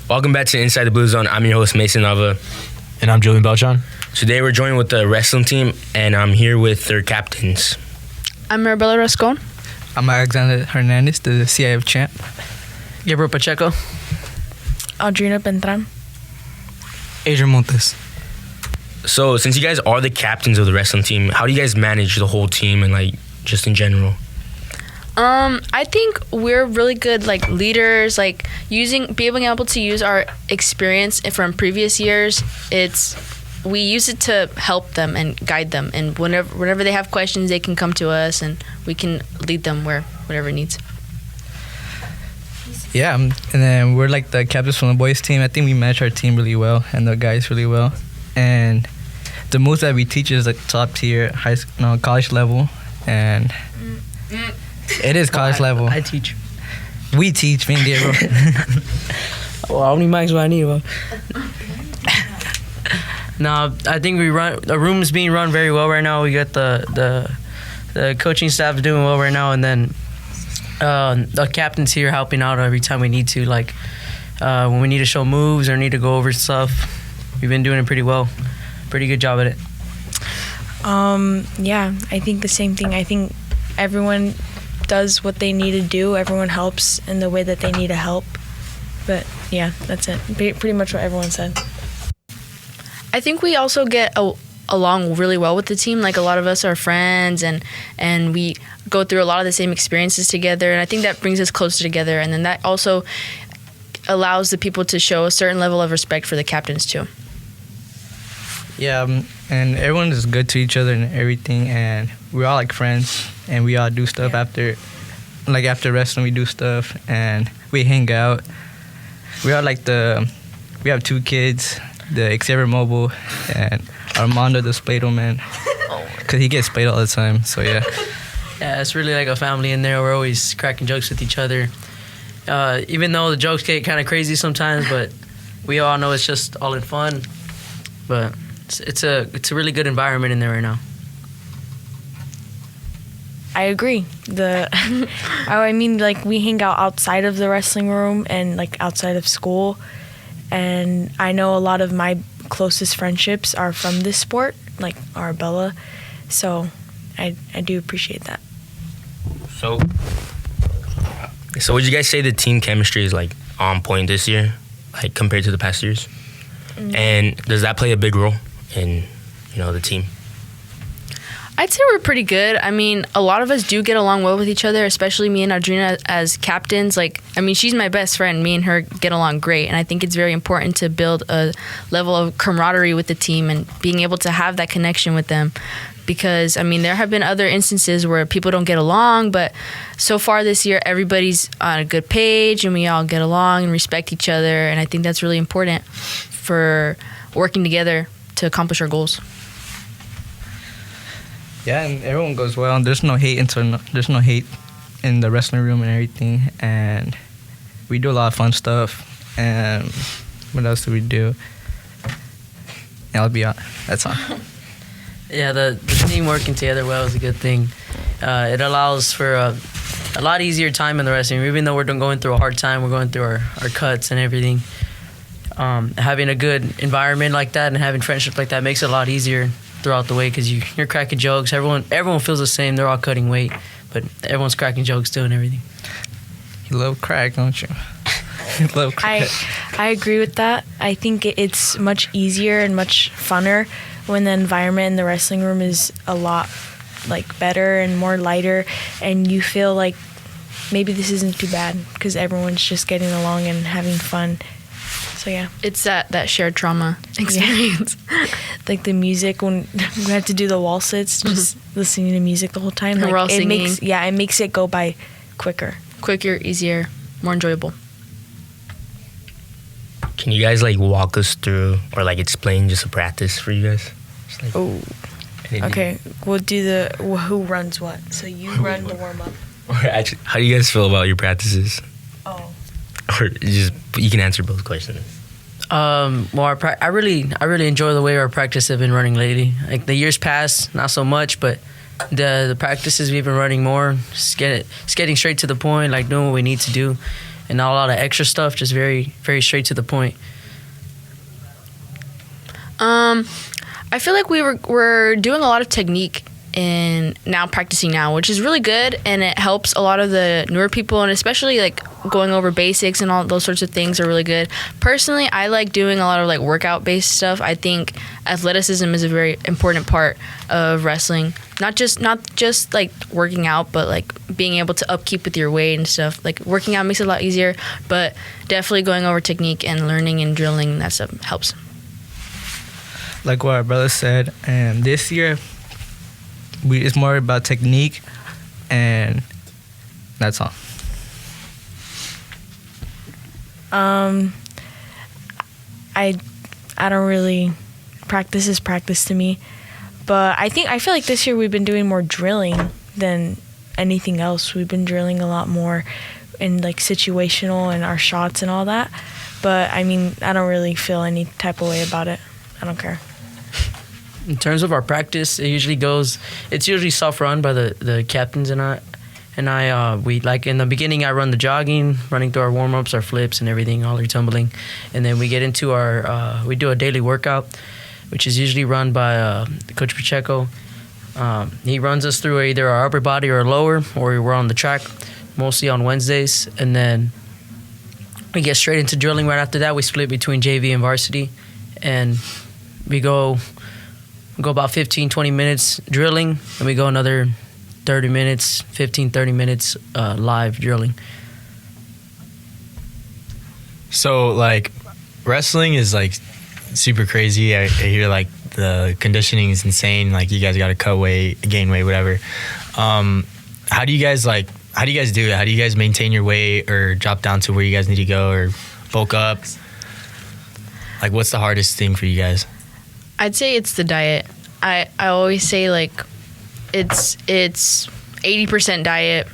Welcome back to Inside the Blue Zone. I'm your host, Mason Nava. And I'm Julian Beltran. Today we're joined with the wrestling team, and I'm here with their captains. I'm Maribela Rascon. I'm Alexander Hernandez, the CIF champ. Gabriel Pacheco. Audrina Bentran. Adrian Montes. So since you guys are the captains of the wrestling team, how do you guys manage the whole team and like just in general? I think we're really good like leaders, like being able to use our experience from previous years. We use it to help them and guide them, and whenever they have questions, they can come to us and we can lead them whatever it needs. Yeah, and then we're like the captains from the boys team. I think we manage our team really well and the guys really well. And the moves that we teach is like top tier, college level, and it is college level. I teach. We teach, me and Gabriel. Well, how many mics do I need? Bro? No, I think the room is being run very well right now. We got the coaching staff doing well right now, and then the captain's here helping out every time we need to. Like when we need to show moves or need to go over stuff, we've been doing it pretty well. Pretty good job at it. Yeah, I think the same thing. I think everyone does what they need to do. Everyone helps in the way that they need to help. But yeah, that's it. Pretty much what everyone said. I think we also get along really well with the team. Like a lot of us are friends, and we go through a lot of the same experiences together. And I think that brings us closer together. And then that also allows the people to show a certain level of respect for the captains too. Yeah, and everyone is good to each other and everything, and we're all like friends, and we all do stuff after wrestling. We do stuff and we hang out. We are like we have 2 kids, the Xavier Mobile and Armando the Spadle man, because he gets splayed all the time. So yeah. Yeah, it's really like a family in there. We're always cracking jokes with each other, even though the jokes get kind of crazy sometimes. But we all know it's just all in fun. But it's a really good environment in there right now. I agree. I mean, like we hang out outside of the wrestling room and like outside of school, and I know a lot of my closest friendships are from this sport, like Arabella. So I do appreciate that. So would you guys say the team chemistry is like on point this year, like compared to the past years? Mm-hmm. And does that play a big role in, the team? I'd say we're pretty good. I mean, a lot of us do get along well with each other, especially me and Audrina as captains. Like, I mean, she's my best friend. Me and her get along great. And I think it's very important to build a level of camaraderie with the team and being able to have that connection with them. Because, I mean, there have been other instances where people don't get along, but so far this year, everybody's on a good page and we all get along and respect each other. And I think that's really important for working together to accomplish our goals. Yeah, and everyone goes well. There's no hate in the wrestling room and everything. And we do a lot of fun stuff. And what else do we do? And I'll be on. That's all. Yeah, the team working together well is a good thing. It allows for a lot easier time in the wrestling room. Even though we're going through a hard time, we're going through our cuts and everything. Having a good environment like that and having friendships like that makes it a lot easier throughout the way, because you're cracking jokes. Everyone feels the same. They're all cutting weight, but everyone's cracking jokes too and everything. You love crack, don't you? You love crack. I agree with that. I think it's much easier and much funner when the environment in the wrestling room is a lot like better and more lighter, and you feel like maybe this isn't too bad because everyone's just getting along and having fun. So yeah, it's that shared trauma experience. Yeah. Like the music, when we had to do the wall sits, just listening to music the whole time. Like, we're all singing. It makes it go by quicker, easier, more enjoyable. Can you guys like walk us through or like explain just a practice for you guys? Okay, we'll do who runs what. So you run the warm up. Or actually, how do you guys feel about your practices? Oh. Or you can answer both questions. Well, I really enjoy the way our practices have been running lately. Like the years past, not so much, but the practices we've been running more, getting straight to the point, like doing what we need to do. and not a lot of extra stuff. Just very, very straight to the point. I feel like we're doing a lot of technique and now practicing now, which is really good, and it helps a lot of the newer people, and especially like going over basics and all those sorts of things are really good. Personally, I like doing a lot of like workout based stuff. I think athleticism is a very important part of wrestling. Not just like working out, but like being able to upkeep with your weight and stuff. Like working out makes it a lot easier, but definitely going over technique and learning and drilling, that stuff helps. Like what our brother said, and this year it's more about technique, and that's all. I don't really practice to me, but I feel like this year we've been doing more drilling than anything else. We've been drilling a lot more in like situational and our shots and all that. But I mean, I don't really feel any type of way about it. I don't care. In terms of our practice, it's usually self-run by the captains and I. We like in the beginning, I run the jogging, running through our warm-ups, our flips and everything, all our tumbling. And then we get into we do a daily workout, which is usually run by Coach Pacheco. He runs us through either our upper body or lower, or we're on the track, mostly on Wednesdays. And then we get straight into drilling right after that. We split between JV and varsity, and we go about 15, 20 minutes drilling, and we go another 30 minutes live drilling. So, like, wrestling is, like, super crazy. I hear, like, the conditioning is insane. Like, you guys got to cut weight, gain weight, whatever. How do you guys do it? How do you guys maintain your weight or drop down to where you guys need to go or bulk up? Like, what's the hardest thing for you guys? I'd say it's the diet. I always say like it's 80% diet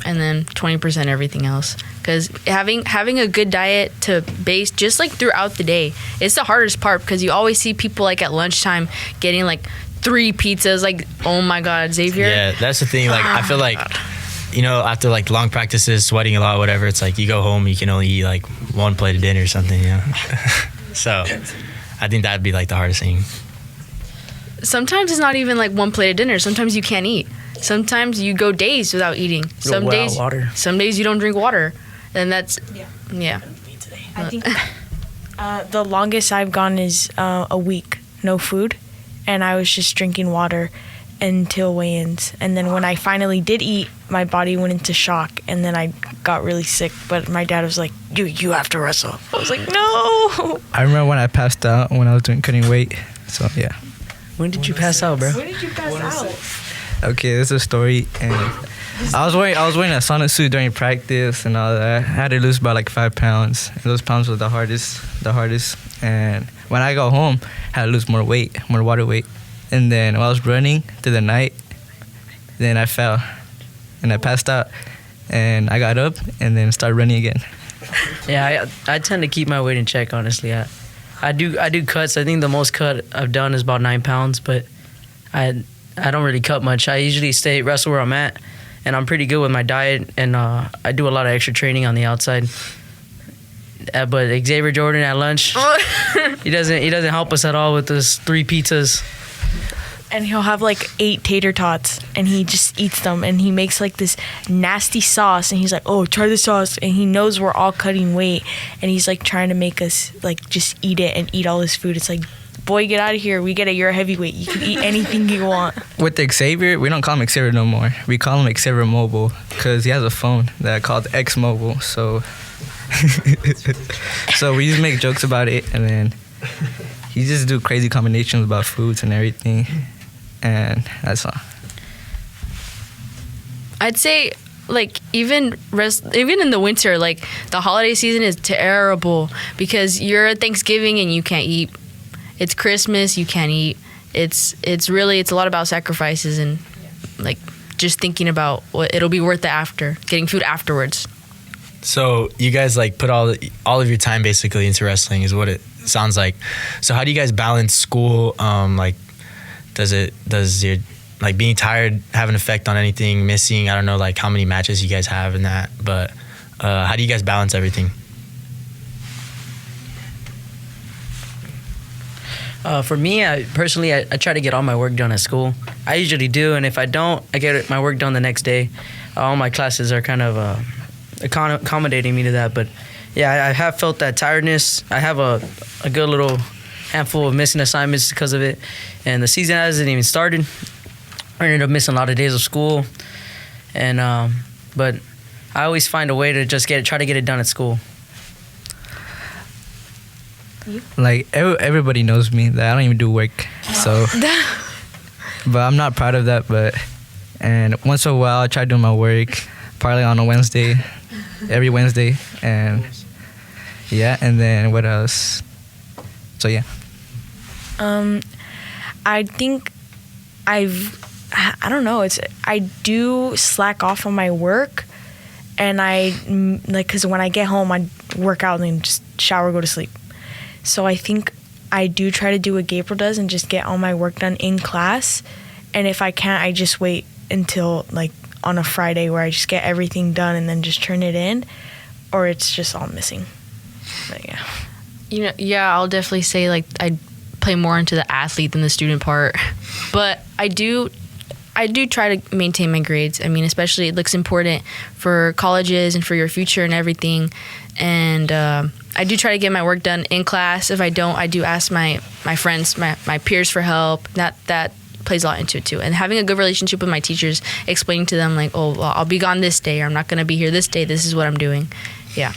and then 20% everything else. Because having a good diet to base just like throughout the day, it's the hardest part, because you always see people like at lunchtime getting like 3 pizzas. Like, oh my God, Xavier. Yeah, that's the thing. Like, I feel like, you know, after like long practices, sweating a lot, whatever, it's like you go home, you can only eat like 1 plate of dinner or something, you know? So I think that'd be like the hardest thing. Sometimes it's not even like 1 plate of dinner. Sometimes you can't eat. Sometimes you go days without eating. Some days you don't drink water, and that's yeah. I think the longest I've gone is a week, no food, and I was just drinking water until weigh-ins. And then when I finally did eat, my body went into shock, and then I got really sick. But my dad was like, "You have to wrestle." I was like, "No." I remember when I passed out when I was cutting weight. So yeah. When did you pass out, bro? When did you pass out? Okay, this is a story, and I was wearing a sauna suit during practice and all that. I had to lose about like 5 pounds. And those pounds were the hardest. And when I got home, I had to lose more water weight. And then while I was running through the night, then I fell, and I passed out, and I got up and then started running again. Yeah, I tend to keep my weight in check, honestly. I do cuts. I think the most cut I've done is about 9 pounds, but I don't really cut much. I usually wrestle where I'm at, and I'm pretty good with my diet, and I do a lot of extra training on the outside. But Xavier Jordan at lunch, he doesn't help us at all with those 3 pizzas. And he'll have like 8 tater tots, and he just eats them, and he makes like this nasty sauce, and he's like, "Oh, try the sauce," and he knows we're all cutting weight, and he's like trying to make us like just eat it and eat all this food. It's like, boy, get out of here. We get it. You're a heavyweight. You can eat anything you want. With Xavier, we don't call him Xavier no more. We call him Xavier Mobile, because he has a phone that called X Mobile. So, so we just make jokes about it, and then he just do crazy combinations about foods and everything. And that's all. I'd say like even in the winter, like the holiday season is terrible, because you're at Thanksgiving and you can't eat. It's Christmas, you can't eat. It's a lot about sacrifices and like just thinking about what it'll be worth getting food afterwards. So you guys like put all of your time basically into wrestling is what it sounds like. So how do you guys balance school? Like, does your like being tired have an effect on anything, missing? I don't know like how many matches you guys have in that, but How do you guys balance everything? For me, I try to get all my work done at school. I usually do, and if I don't, I get my work done the next day. All my classes are kind of accommodating me to that. But yeah, I have felt that tiredness. I have a good little handful of missing assignments because of it, and the season hasn't even started. I ended up missing a lot of days of school, and but I always find a way to just try to get it done at school. Like everybody knows me that I don't even do work, so. But I'm not proud of that. And once in a while, I try doing my work, probably on a Wednesday, every Wednesday, and yeah. And then what else? So yeah. I think I don't know. I do slack off on my work, and because when I get home, I work out and then just shower, go to sleep. So I think I do try to do what Gabriel does and just get all my work done in class. And if I can't, I just wait until like on a Friday where I just get everything done and then just turn it in, or it's just all missing. But yeah. Yeah, I'll definitely say like I play more into the athlete than the student part. But I do try to maintain my grades. I mean, especially it looks important for colleges and for your future and everything. And I do try to get my work done in class. If I don't, I do ask my friends, my peers for help. That plays a lot into it too. And having a good relationship with my teachers, explaining to them like, oh, well, I'll be gone this day, or I'm not going to be here this day. This is what I'm doing. Yeah.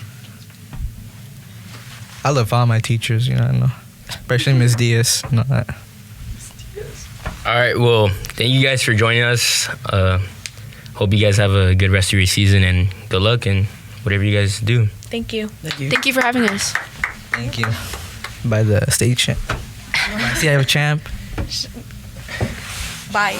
I love all my teachers, I know. Especially Ms. Diaz. You know that. All right, well, thank you guys for joining us. Hope you guys have a good rest of your season, and good luck in whatever you guys do. Thank you. Thank you for having us. Thank you. By the state champ. See, I have a champ. Bye.